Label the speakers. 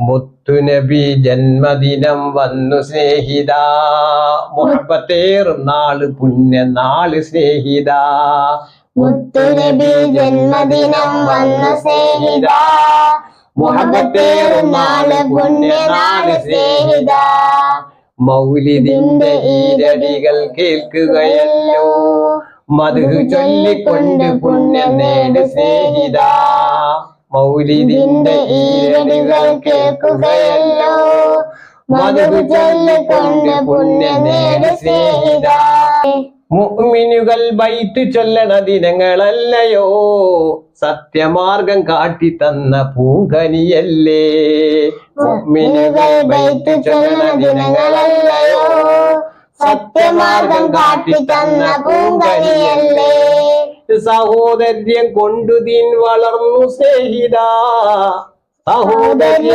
Speaker 1: മുത്തുനബി ജന്മദിനം വന്നു സ്നേഹിത, മുഹബത്തേറും നാള് പുണ്യനാള് സ്നേഹിത.
Speaker 2: മുത്തുനബി ജന്മദിനം വന്നു സ്നേഹിത, മുഹബത്തേറും നാള് പുണ്യനാള് സ്നേഹിത.
Speaker 1: മൗലിദിന്റെ ഈരടികൾ കേൾക്കുകയല്ലോ, മദ്ഹ് ചൊല്ലിക്കൊണ്ട് പുണ്യം നേട് സ്നേഹിത. മൗലിദിന്റെ ഈരടികൾ കേൾക്കുകയല്ലോ, മദ്ഹ് ചൊല്ലിക്കൊണ്ട് പുണ്യം നേട് സ്നേഹിത. മുഅ്മിനുകൾ ബൈത്ത് ചൊല്ലണ ദിനങ്ങളല്ലയോ, സത്യമാർഗം കാട്ടിത്തന്ന പൂങ്കനിയല്ലേ.
Speaker 2: മുഅ്മിനുകൾ ബൈത്ത് ചൊല്ലണ ദിനങ്ങളല്ലയോ, സത്യമാർഗം കാട്ടിത്തന്ന പൂങ്കനിയല്ലേ.
Speaker 1: സഹോദര്യം കൊണ്ടു ദീൻ വളർന്നു സ്നേഹിത, സഹോദര്യ